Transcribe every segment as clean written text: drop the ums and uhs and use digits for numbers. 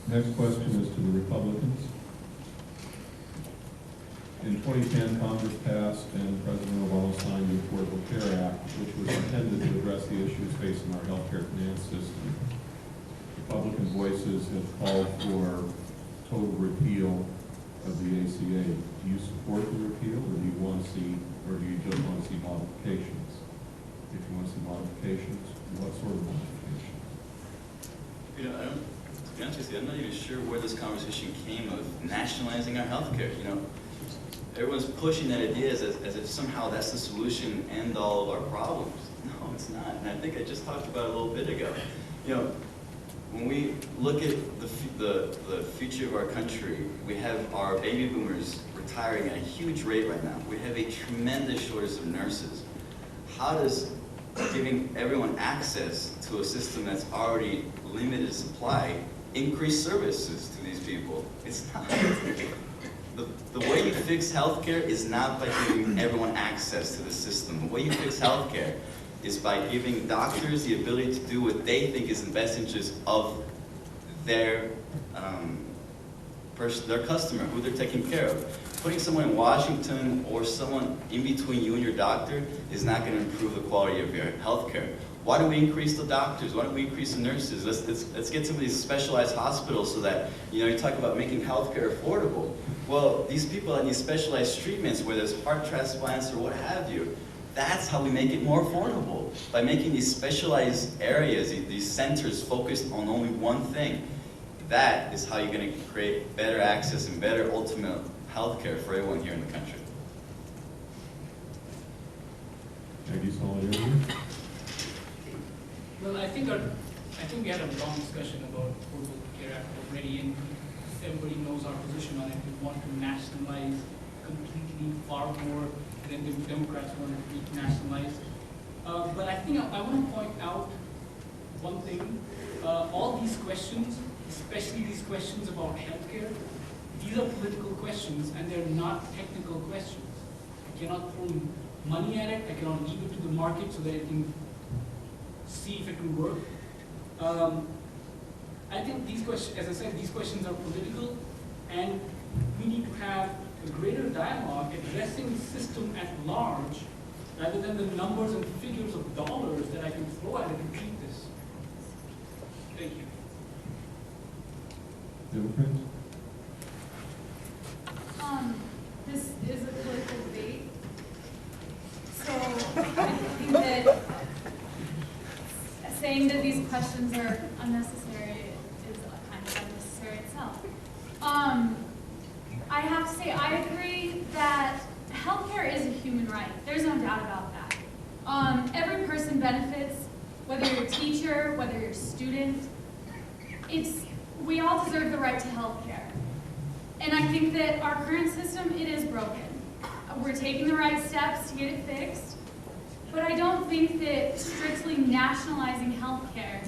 Next question is to the Republicans. In 2010, Congress passed and President Obama signed the Affordable Care Act, which was intended to address the issues facing our healthcare finance system. Republican voices have called for total repeal of the ACA. Do you support the repeal, or do you want to see, or do you just want to see modifications? If you want to see modifications, what sort of modifications? You know, to be honest with you, I'm not even sure where this conversation came of nationalizing our healthcare. You know, everyone's pushing that idea as if somehow that's the solution and end all of our problems. No, it's not. And I think I just talked about it a little bit ago. You know, when we look at the future of our country, we have our baby boomers retiring at a huge rate right now. We have a tremendous shortage of nurses. How does giving everyone access to a system that's already limited supply increase services to these people? It's not. The way you fix healthcare is not by giving everyone access to the system. The way you fix healthcare is by giving doctors the ability to do what they think is in the best interest of their customer, who they're taking care of. Putting someone in Washington or someone in between you and your doctor is not going to improve the quality of your healthcare. Why don't we increase the doctors? Why don't we increase the nurses? Let's get some of these specialized hospitals so that, you know, you talk about making healthcare affordable. Well, these people that need specialized treatments, whether it's heart transplants or what have you, that's how we make it more affordable. By making these specialized areas, these centers focused on only one thing. That is how you're going to create better access and better ultimate healthcare for everyone here in the country. Aggie Solidarity? Well, I think we had a long discussion about Affordable Care Act already, and everybody knows our position on it. We want to nationalize completely far more than the Democrats want it to be nationalized. But I think I want to point out one thing. All these questions, especially these questions about healthcare, these are political questions and they're not technical questions. I cannot throw money at it. I cannot leave it to the market so that it can see if it can work. I think these questions, as I said, these questions are political, and we need to have a greater dialogue addressing the system at large, rather than the numbers and figures of dollars that I can throw at it to treat this. Thank you. Democrats? This is a political debate, so I think that saying that these questions are unnecessary is kind of unnecessary itself. I have to say, I agree that healthcare is a human right. There's no doubt about that. Every person benefits, whether you're a teacher, whether you're a student. We all deserve the right to healthcare. And I think that our current system, it is broken. We're taking the right steps to get it fixed. But I don't think that strictly nationalizing healthcare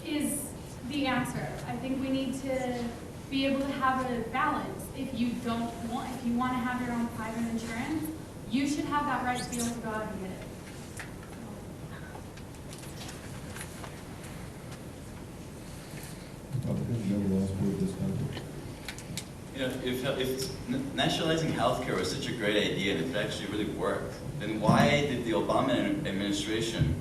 is the answer. I think we need to be able to have a balance. If you want to have your own private insurance, you should have that right to be able to go out and get it. Republicans, no last word this time. You know, if nationalizing healthcare was such a great idea and if it actually really worked, then why did the Obama administration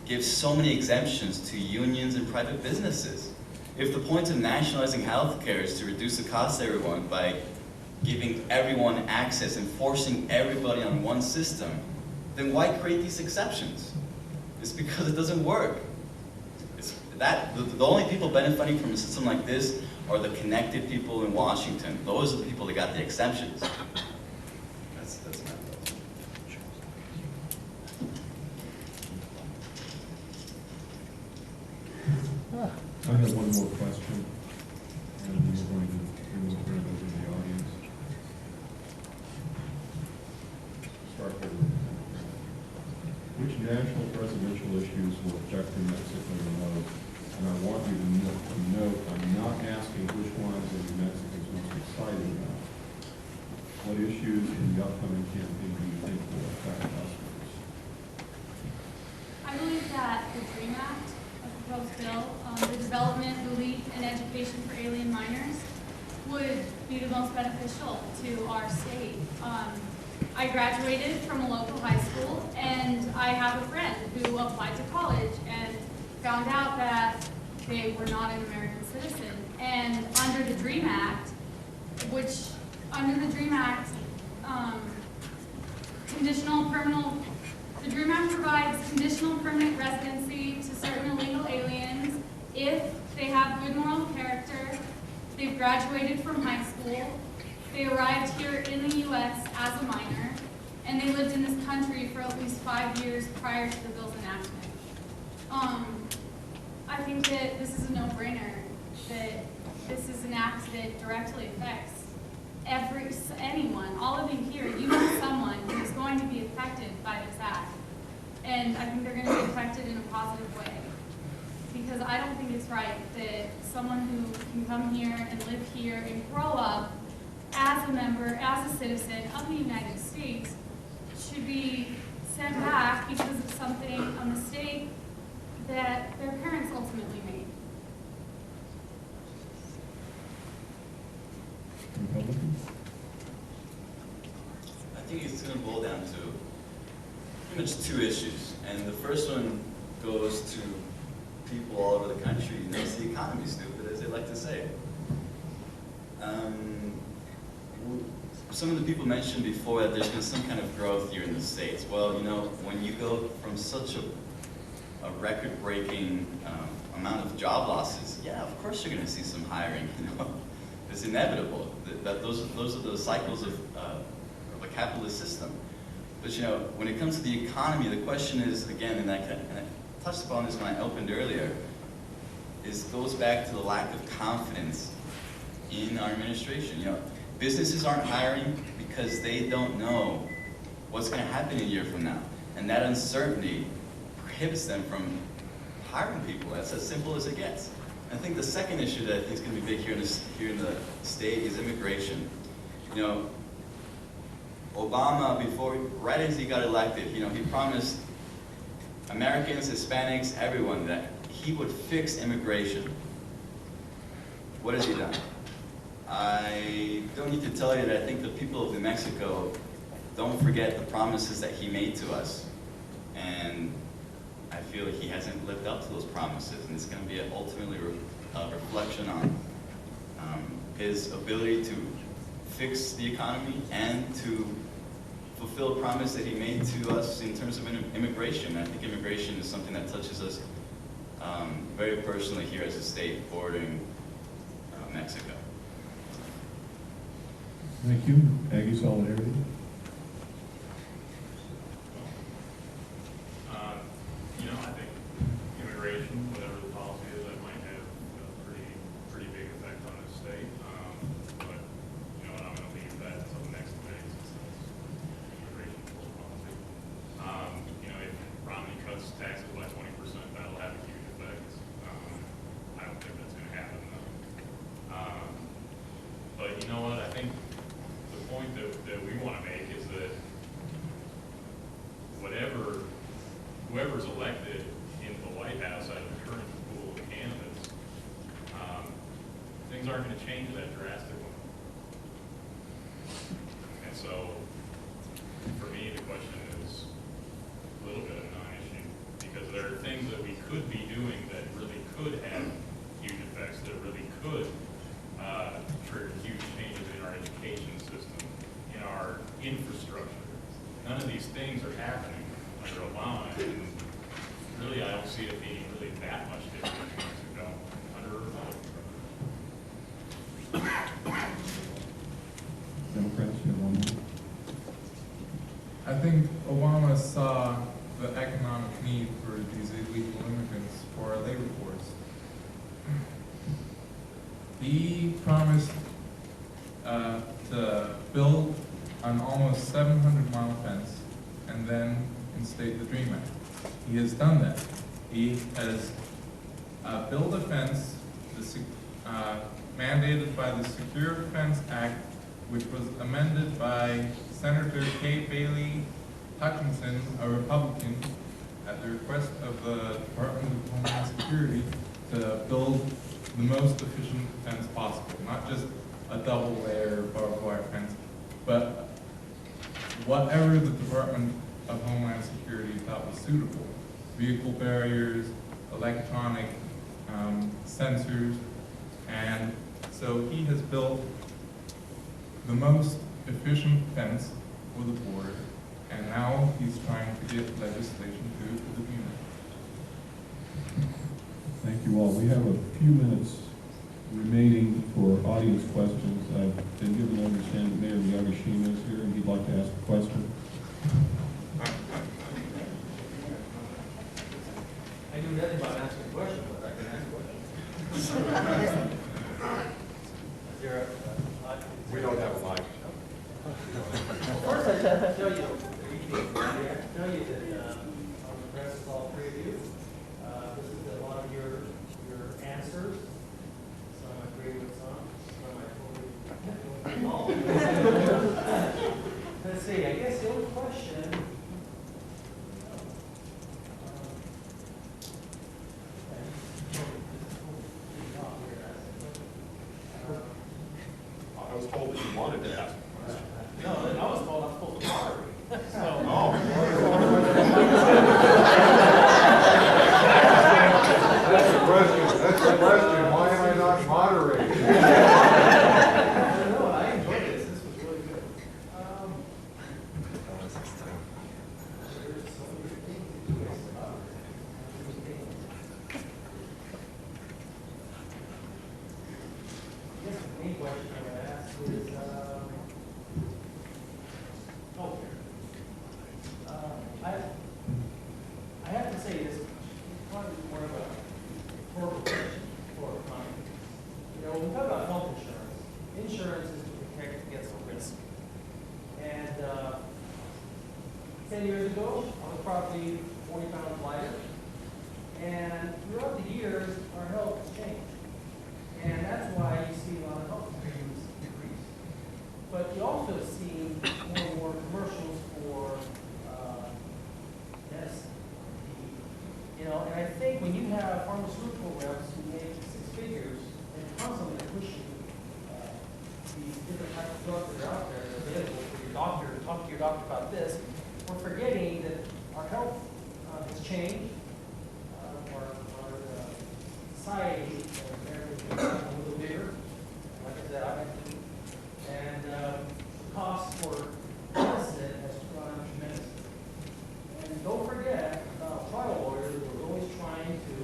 give so many exemptions to unions and private businesses? If the point of nationalizing healthcare is to reduce the cost to everyone by giving everyone access and forcing everybody on one system, then why create these exceptions? It's because it doesn't work. The only people benefiting from a system like this are the connected people in Washington. Those are the people that got the exemptions. That's my thought. I have one more question, and we're going to turn it over to the audience. Start there with the Democrat. Which national presidential issues will affect New Mexico the most? And I want you to note, I'm not asking which ones are New Mexicans most excited about. What issues in the upcoming campaign do you think will affect us most? I believe that the DREAM Act, a proposed bill, the development, the LEAP, and education for alien minors would be the most beneficial to our state. I graduated from a local high school, and I have a friend who applied to college and found out that they were not an American citizen. And under the DREAM Act, the DREAM Act provides conditional permanent residency to certain illegal aliens if they have good moral character, they've graduated from high school, they arrived here in the U.S. as a minor, and they lived in this country for at least 5 years prior to the bill's enactment. I think that this is a no-brainer, that this is an act that directly affects anyone, all of you here. You know someone who's going to be affected by this act, and I think they're going to be affected in a positive way. Because I don't think it's right that someone who can come here and live here and grow up as a member, as a citizen of the United States should be sent back because of something, a mistake that their parents ultimately made. Republicans? I think it's going to boil down to pretty much two issues. And the first one goes to people all over the country. Makes the economy stupid, as they like to say. Some of the people mentioned before that there's been some kind of growth here in the States. Well, you know, when you go from such a record-breaking amount of job losses, yeah, of course you're going to see some hiring, you know. It's inevitable. Those are the cycles of a capitalist system. But, you know, when it comes to the economy, the question is, again, and I touched upon this when I opened earlier, goes back to the lack of confidence in our administration. You know, businesses aren't hiring because they don't know what's going to happen a year from now. And that uncertainty prohibits them from hiring people. That's as simple as it gets. I think the second issue that I think is going to be big here in the state is immigration. You know, Obama, right as he got elected, you know, he promised Americans, Hispanics, everyone that he would fix immigration. What has he done? I don't need to tell you that I think the people of New Mexico don't forget the promises that he made to us. And I feel like he hasn't lived up to those promises. And it's going to be ultimately a reflection on his ability to fix the economy and to fulfill a promise that he made to us in terms of immigration. I think immigration is something that touches us very personally here as a state bordering Mexico. Thank you. Aggie Solidarity. You know, I think immigration, whatever the policy is, that might have a pretty big effect on the state. But you know, I'm going to leave that until the next debate since that's immigration policy. You know, if Romney cuts taxes by 20%, that'll have a huge effect. I don't think that's going to happen though. But you know what? I think the point that we want to make is that whoever's elected in the White House out of the current pool of candidates, things aren't going to change that drastically. And so, for me, the question is a little bit of a non-issue, because there are things that we could be doing that really could have huge effects, that really could trigger huge changes in our education system, in our infrastructure. None of these things are happening under Obama, and really I don't see it being really that much different in Mexico under a Republican. Democrats, you have one more. I think Obama saw the economic need for these illegal immigrants for our labor force. He promised to build an almost 700-mile fence and then instate the DREAM Act. He has done that. He has built a fence mandated by the Secure Fence Act, which was amended by Senator Kay Bailey Hutchinson, a Republican, at the request of the Department of Homeland Security, to build the most efficient fence possible, not just a double layer barbed wire fence, but whatever the Department of Homeland Security thought was suitable. Vehicle barriers, electronic sensors, and so he has built the most efficient fence for the border, and now he's trying to get legislation through for the DMA. Thank you all. We have a few minutes remaining for audience questions. I've been given to understand that Mayor Yagishima is here and he'd like to ask a question. I do nothing about answering questions, but I can ask questions. Is there We don't have a mic. First, I have to tell you, I have to tell you that on the press is all three of you. This is a lot of your answers. Some I agree with, some I totally. Let's see. I guess the only question. I was told that you wanted to ask. No, I was told I'm supposed to moderate. So. Oh. That's the question. That's the question. Why am I not moderating? I don't know. I enjoyed this. This was really good. There's so many things to do this about. I guess the main question I would ask is, I have to say this, it's probably more of a horrible question for a economy. You know, when we talk about health insurance, insurance is to protect against a risk. And 10 years ago, I was probably 40 pounds lighter. And throughout the years, our health has changed. And that's why you see a lot of health premiums decrease. But you also see more and more commercials for medicine. You know, and I think when you have pharmaceutical reps who make 6 figures and constantly pushing these different types of drugs that are out there that are available for your doctor to talk to your doctor about this, we're forgetting that our health has changed. Our society has become a little bigger. Like I said, and the cost for medicine has gone up tremendously. And don't forget, trial lawyers were always trying to,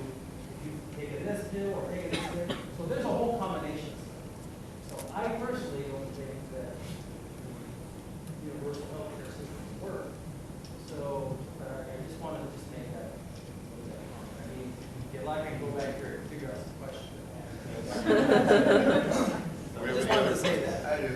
if you take this pill or take this pill. So there's a whole combination. So I personally don't think that the universal health care system work. So I just wanted to just make that comment. I mean, if you like, I can go back here and figure out some questions. I just wanted to say that. I do.